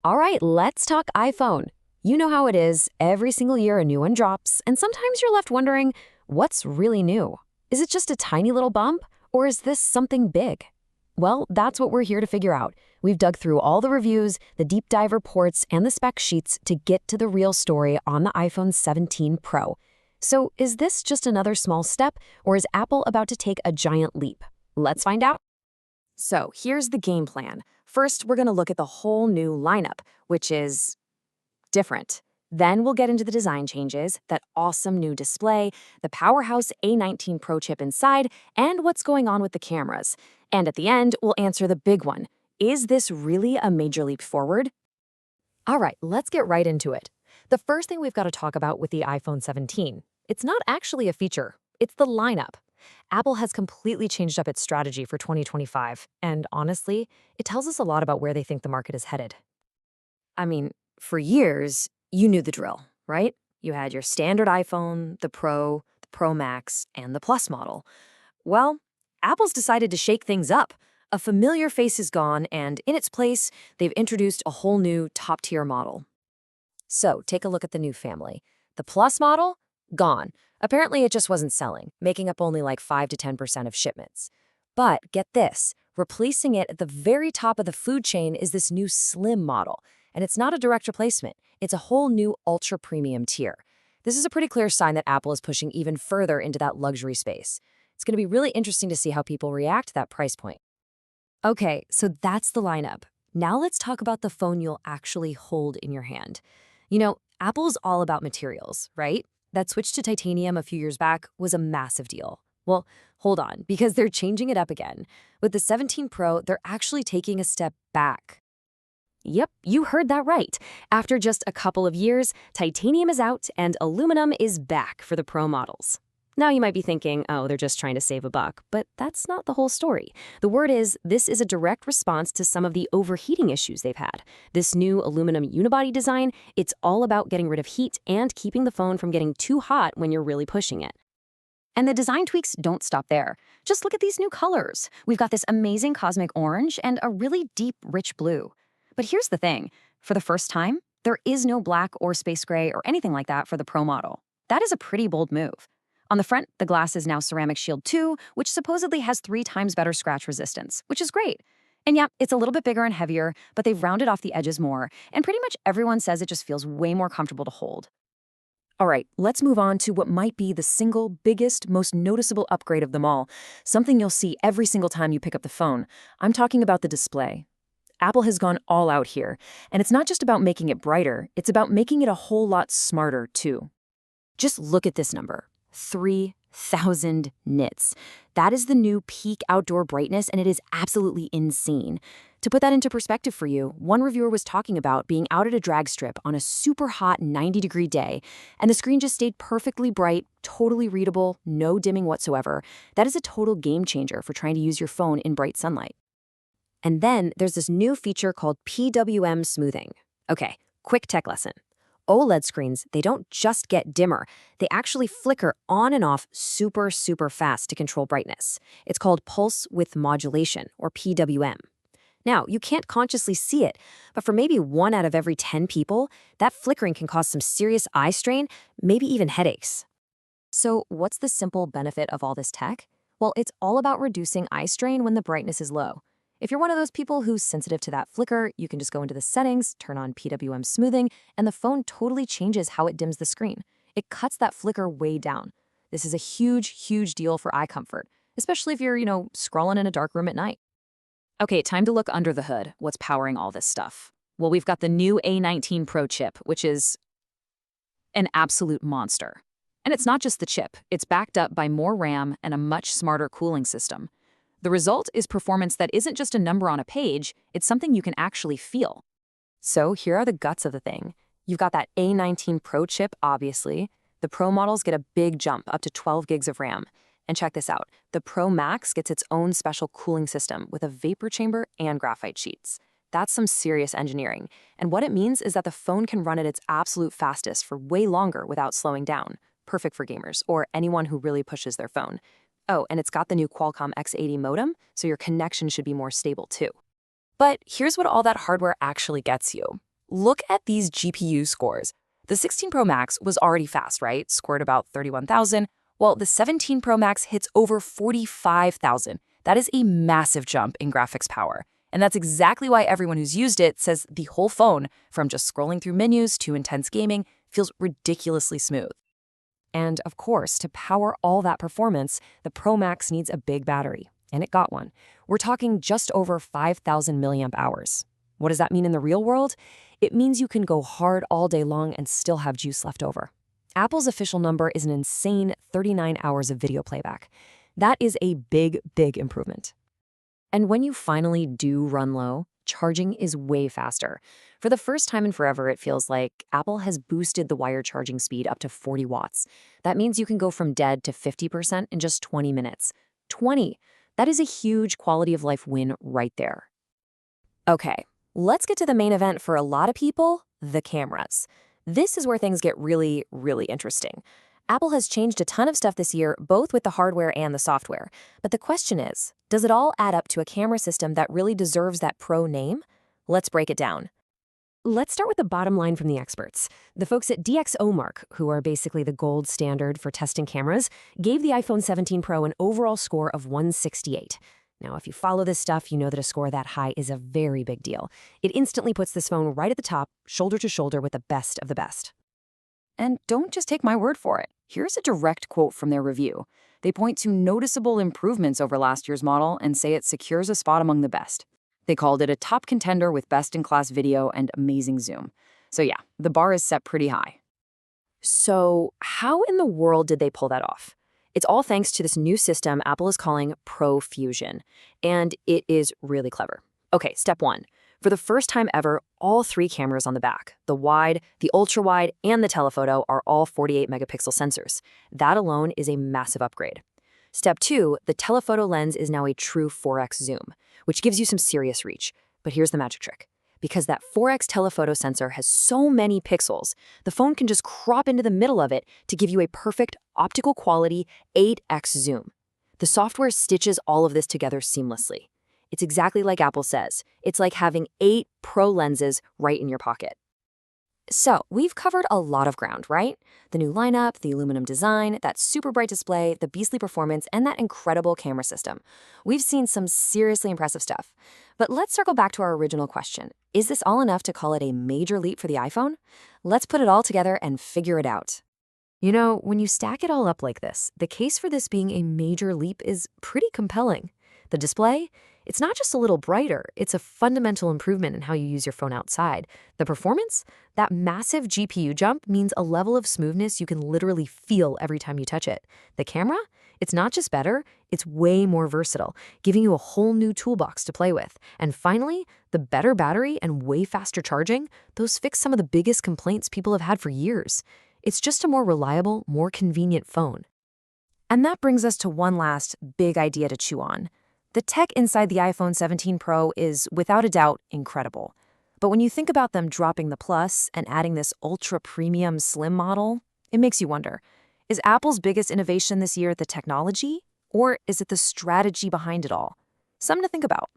All right, let's talk iPhone. You know how it is. Every single year a new one drops, and sometimes you're left wondering, what's really new? Is it just a tiny little bump, or is this something big? Well, that's what we're here to figure out. We've dug through all the reviews, the deep dive reports, and the spec sheets to get to the real story on the iPhone 17 Pro. So, is this just another small step, or is Apple about to take a giant leap? Let's find out. So here's the game plan. First, we're going to look at the whole new lineup, which is different. Then we'll get into the design changes, that awesome new display, the powerhouse A19 Pro chip inside, and what's going on with the cameras. And at the end, we'll answer the big one. Is this really a major leap forward? All right, let's get right into it. The first thing we've got to talk about with the iPhone 17, it's not actually a feature, it's the lineup. Apple has completely changed up its strategy for 2025, and honestly, it tells us a lot about where they think the market is headed. I mean, for years, you knew the drill, right? You had your standard iPhone, the Pro Max, and the Plus model. Well, Apple's decided to shake things up. A familiar face is gone, and in its place, they've introduced a whole new top-tier model. So, take a look at the new family. The Plus model? Gone. Apparently, it just wasn't selling, making up only like 5 to 10% of shipments. But get this, replacing it at the very top of the food chain is this new Slim model. And it's not a direct replacement, it's a whole new ultra-premium tier. This is a pretty clear sign that Apple is pushing even further into that luxury space. It's going to be really interesting to see how people react to that price point. Okay, so that's the lineup. Now let's talk about the phone you'll actually hold in your hand. You know, Apple's all about materials, right? That switch to titanium a few years back was a massive deal. Well, hold on, because they're changing it up again. With the 17 Pro, they're actually taking a step back. Yep, you heard that right. After just a couple of years, titanium is out and aluminum is back for the Pro models. Now you might be thinking, oh, they're just trying to save a buck, but that's not the whole story. The word is, this is a direct response to some of the overheating issues they've had. This new aluminum unibody design, it's all about getting rid of heat and keeping the phone from getting too hot when you're really pushing it. And the design tweaks don't stop there. Just look at these new colors. We've got this amazing cosmic orange and a really deep, rich blue. But here's the thing. For the first time, there is no black or space gray or anything like that for the Pro model. That is a pretty bold move. On the front, the glass is now Ceramic Shield 2, which supposedly has 3 times better scratch resistance, which is great. And yeah, it's a little bit bigger and heavier, but they've rounded off the edges more, and pretty much everyone says it just feels way more comfortable to hold. All right, let's move on to what might be the single biggest, most noticeable upgrade of them all, something you'll see every single time you pick up the phone. I'm talking about the display. Apple has gone all out here, and it's not just about making it brighter, it's about making it a whole lot smarter, too. Just look at this number. 3,000 nits. That is the new peak outdoor brightness, and it is absolutely insane. To put that into perspective for you, one reviewer was talking about being out at a drag strip on a super hot 90-degree day, and the screen just stayed perfectly bright, totally readable, no dimming whatsoever. That is a total game changer for trying to use your phone in bright sunlight. And then there's this new feature called PWM smoothing. Okay, quick tech lesson. OLED screens, they don't just get dimmer. They actually flicker on and off super, super fast to control brightness. It's called pulse width modulation, or PWM. Now, you can't consciously see it, but for maybe 1 out of every 10 people, that flickering can cause some serious eye strain, maybe even headaches. So what's the simple benefit of all this tech? Well, it's all about reducing eye strain when the brightness is low. If you're one of those people who's sensitive to that flicker, you can just go into the settings, turn on PWM smoothing, and the phone totally changes how it dims the screen. It cuts that flicker way down. This is a huge, huge deal for eye comfort, especially if you're, scrolling in a dark room at night. Okay, time to look under the hood. What's powering all this stuff? Well, we've got the new A19 Pro chip, which is an absolute monster. And it's not just the chip. It's backed up by more RAM and a much smarter cooling system. The result is performance that isn't just a number on a page, it's something you can actually feel. So here are the guts of the thing. You've got that A19 Pro chip, obviously. The Pro models get a big jump, up to 12 gigs of RAM. And check this out, the Pro Max gets its own special cooling system with a vapor chamber and graphite sheets. That's some serious engineering. And what it means is that the phone can run at its absolute fastest for way longer without slowing down. Perfect for gamers or anyone who really pushes their phone. Oh, and it's got the new Qualcomm X80 modem, so your connection should be more stable too. But here's what all that hardware actually gets you. Look at these GPU scores. The 16 Pro Max was already fast, right? Scored about 31,000, while the 17 Pro Max hits over 45,000. That is a massive jump in graphics power. And that's exactly why everyone who's used it says the whole phone, from just scrolling through menus to intense gaming, feels ridiculously smooth. And of course, to power all that performance, the Pro Max needs a big battery. And it got one. We're talking just over 5,000 milliamp hours. What does that mean in the real world? It means you can go hard all day long and still have juice left over. Apple's official number is an insane 39 hours of video playback. That is a big, big improvement. And when you finally do run low, charging is way faster. For the first time in forever, it feels like Apple has boosted the wire charging speed up to 40 watts. That means you can go from dead to 50% in just 20 minutes. 20! That is a huge quality of life win right there. Okay, let's get to the main event for a lot of people, the cameras. This is where things get really, really interesting. Apple has changed a ton of stuff this year, both with the hardware and the software. But the question is, does it all add up to a camera system that really deserves that Pro name? Let's break it down. Let's start with the bottom line from the experts. The folks at DXOMARK, who are basically the gold standard for testing cameras, gave the iPhone 17 Pro an overall score of 168. Now, if you follow this stuff, you know that a score that high is a very big deal. It instantly puts this phone right at the top, shoulder to shoulder with the best of the best. And don't just take my word for it. Here's a direct quote from their review. They point to noticeable improvements over last year's model and say it secures a spot among the best. They called it a top contender with best-in-class video and amazing zoom. So yeah, the bar is set pretty high. So how in the world did they pull that off? It's all thanks to this new system Apple is calling Pro Fusion, and it is really clever. Okay, step one. For the first time ever, all three cameras on the back, the wide, the ultra-wide, and the telephoto, are all 48-megapixel sensors. That alone is a massive upgrade. Step two, the telephoto lens is now a true 4x zoom, which gives you some serious reach. But here's the magic trick. Because that 4x telephoto sensor has so many pixels, the phone can just crop into the middle of it to give you a perfect optical quality 8x zoom. The software stitches all of this together seamlessly. It's exactly like Apple says. It's like having 8 Pro lenses right in your pocket. So, we've covered a lot of ground, right? The new lineup, the aluminum design, that super bright display, the beastly performance, and that incredible camera system. We've seen some seriously impressive stuff. But let's circle back to our original question. Is this all enough to call it a major leap for the iPhone? Let's put it all together and figure it out. You know, when you stack it all up like this, the case for this being a major leap is pretty compelling. The display? It's not just a little brighter, it's a fundamental improvement in how you use your phone outside. The performance? That massive GPU jump means a level of smoothness you can literally feel every time you touch it. The camera? It's not just better, it's way more versatile, giving you a whole new toolbox to play with. And finally, the better battery and way faster charging, those fix some of the biggest complaints people have had for years. It's just a more reliable, more convenient phone. And that brings us to one last big idea to chew on. The tech inside the iPhone 17 Pro is, without a doubt, incredible. But when you think about them dropping the Plus and adding this ultra-premium slim model, it makes you wonder, is Apple's biggest innovation this year the technology, or is it the strategy behind it all? Something to think about.